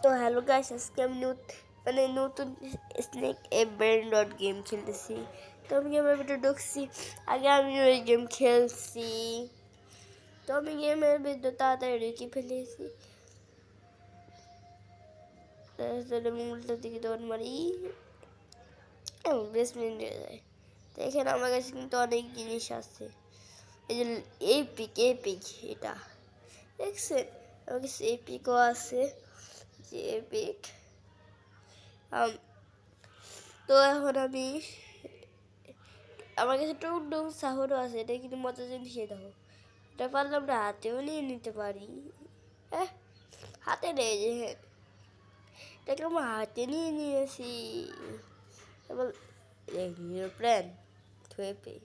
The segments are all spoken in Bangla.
তো হ্যালো গাইস, আজকে আমি নতুন স্নেক এ ব্রেন ডট গেম খেলতেছি। তো আমি গেমের ভিতরে ঢুকছি, আগে আমি ওই গেম খেলছি। তো আমি গেমের ভিতরে তাড়াতাড়ি ঢুকে ফেলেছি। তারপরে মূলটা দিকে দৌড় মারি, বেসমেন্ট হয়ে যায়। তো এখানে আমার কাছে কিন্তু অনেক জিনিস আছে। এই যে এপিক এটা দেখছেন, আমার কাছে এপিকও আছে, যে এপিক। তো এখন আমার কাছে টুকটুক সাহরও আছে, এটা কিন্তু মজার জিনিস। দেখো, এটা পারলে আমরা হাতেও নিয়ে নিতে পারি। হ্যাঁ, হাতে নেই যে, হ্যাঁ এটাকে আমরা হাতে নিয়ে নিয়েছি। এবার প্ল্যান থুয়ে পেয়ে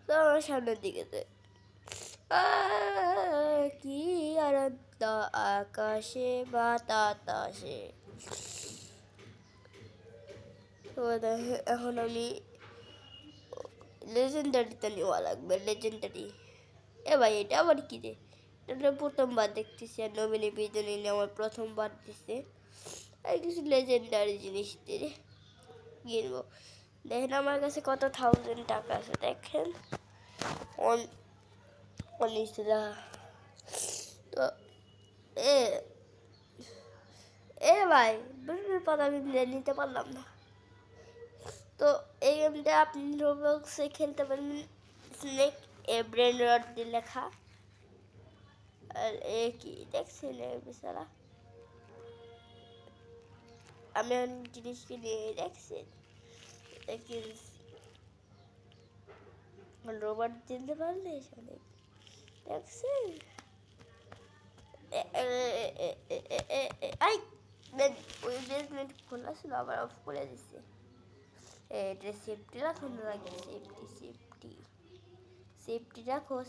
তো আমার সামনের দিকে কি আনন্দ আকাশে বাতাসে। এখন আমি লেজেন্ডারিটা নেওয়া লাগবে। লেজেন্ডারি, এ ভাই এটা আবার কি রে? এটা প্রথমবার দেখতেছি, আর নমিনি বিজনে আমার প্রথমবার দিচ্ছে। আর কিছু লেজেন্ডারি জিনিস দিয়ে কিনবো। দেখেন আমার কাছে কত 1000 টাকা আছে, দেখেন 19,000। তো এ ভাই পাতা নিতে পারলাম না। তো এই গেমটা আপনি রোবলক্সে খেলতে পারবেন, স্নেক এ ব্রেন রড দিয়ে লেখা। আর এ কি দেখছেন বেচারা, আমি অনেক জিনিস কিনে দেখছেন, রোবট দিতে পারলে অনেক দেখছেন। ওই বেসমেন্ট খোলা ছিল, আবার অফ করে দিচ্ছে। এটা সেফটি রাখো, লাগে সেফটি রাখো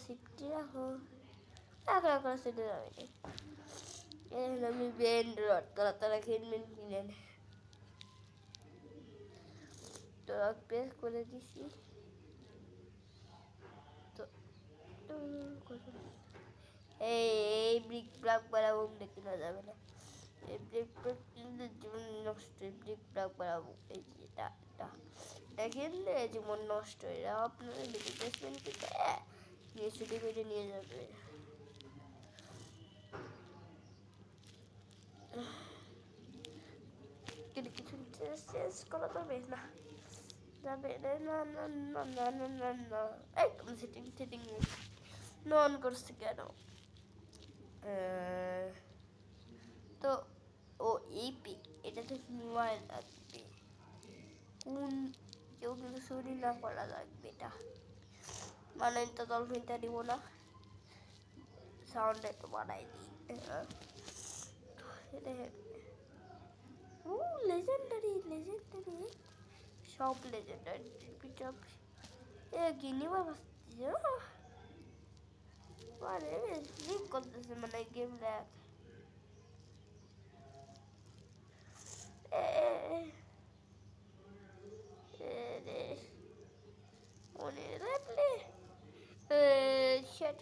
রাখো সেটা যাবে। আমি ব্রেন রড তারা কিনবেন কিনেন। তো প্রেস করে দিছি। তো এই ব্রিক ব্লক বানাবো, কিনা যাবে না। এই ব্রিক ব্লক কিনলে জীবন নষ্ট। ব্রিক ব্লক বানাবো, এই এটা কিনলে জীবন নষ্ট হয়ে যাবে। আপনারা বেসমেন্ট থেকে নিয়ে ছুটি করে নিয়ে যাবে। কিন্তু কিছু চেঞ্জ করা যাবে না, না। একদম সেটিং নন করছে কেন? তো ও এপিক, এটাতে মোবাইল লাগবে। কেউ কিন্তু চুরি না করা লাগবে। এটা মানে তো ডলফিনটা দিব না, সাউন্ড একটু বানাই দিই। লেজেন্ডারি সব লেজেন্ডারি গিনি বাবা লিক করতেছে, মানে গেম ল্যাগ। মনে রাখলে shit.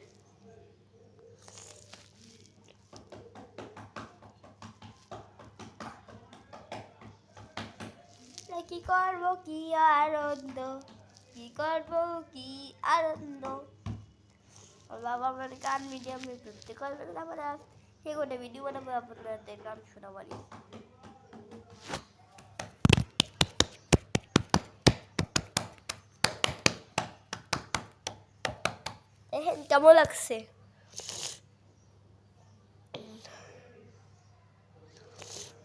কি করবো কি আনন্দ, কি করবো কি আনন্দ। বাবা আমার গান মিডিয়ামে ধরতে করবেন না, মানে সে কোনো ভিডিও বানাবো, আপনাদের গান শোনাবারি। দেখেন কেমন লাগছে।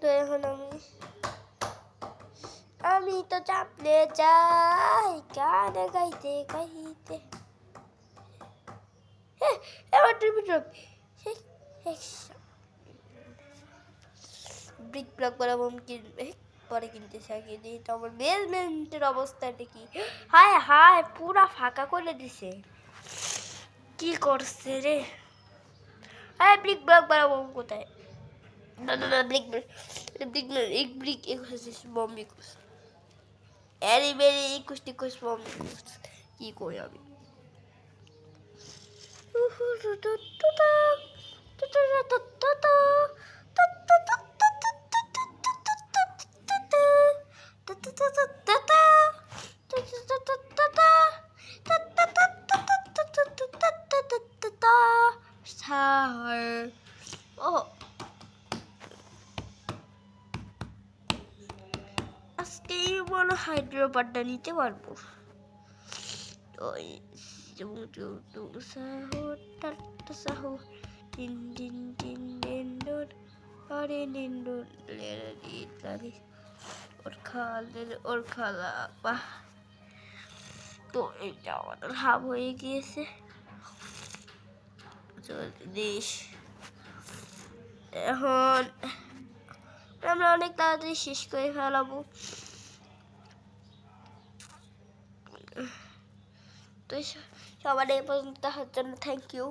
তো এখন আমি তো চাপলে যাই গান গাইতে গাইতে। এবার ব্রিক ব্লক বানাবো পরে কিনতে চাই। তো আমার বেসমেন্টের অবস্থাটা কি? হায় পুরা ফাঁকা করে দিছে, কি করছে রে? ব্রিক ব্লক বানাবো কোথায়? না ব্রিক বম্বি টিকুস বম্বি কি করি আমি? আজকেই মনে হয় ড্রপারটা নিতে পারবো। ওই sahur tata sahur din din din din dun are din dun lady lady ওর খালা বাহ। তো এটা আমাদের হাফ হয়ে গিয়েছে। দেশ এখন আমরা অনেক তাড়াতাড়ি শেষ করে ফেলাবো। তো সবার এই পর্যন্ত দেখার জন্য থ্যাংক ইউ।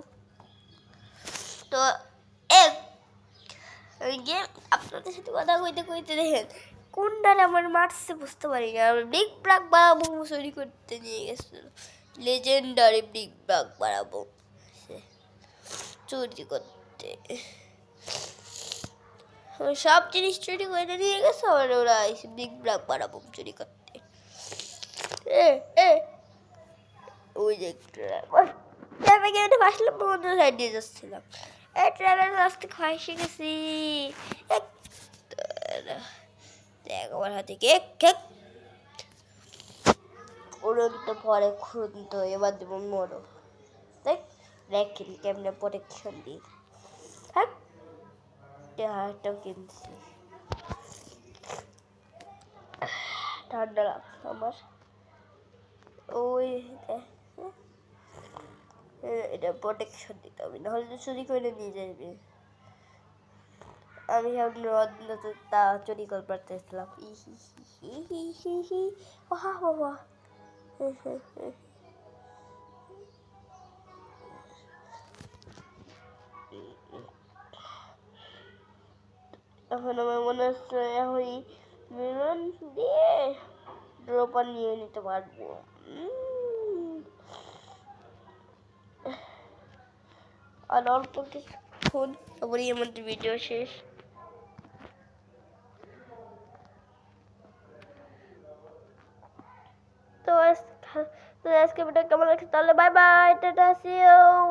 তো গেম আপনাদের সাথে কথা কইতে কইতে দেখেন কোনটারে আমার মারছে বুঝতে পারি না। বিগ ব্রাক বাড়াবো চুরি করতে নিয়ে গেছিল, লেজেন্ডারি বিগ ব্রাক বাড়াবো চুরি করতে, সব জিনিস চুরি করে নিয়ে গেছে। আর ওরা এসে বিগ ব্রাক বাড়াবো চুরি করতে। ওই যে ট্রাভেল গেমে ফাঁসলাম, বন্ধু সাইড দিয়ে যাচ্ছিলাম। এই ট্রাভেল লাস্টে ফাঁসে গেছি। দেখ আমার হাতে কেক কেক উড়ন্ত পরে খুঁড়ন্ত, এবার দেব মরো। দেখ দেখেন কেমনে প্রোটেকশন দিই। হ্যাঁ হারটাও কিনছি, ঠান্ডা লাগছে আমার। ওই এটা প্রোটেকশন দিতে হবে, নাহলে চুরি করে নিয়ে যাবে। আমি তা চুরি করে পারতেছিলাম। এখন আমার মনে হচ্ছে এখন মেলন দিয়ে ড্রপার নিয়ে নিতে পারবো। আর অল্প কিছুক্ষণ তারপরেই আমাদের ভিডিও শেষ। তো আজকে ভিডিও কেমন লাগছে তাহলে bye bye, tata, see you.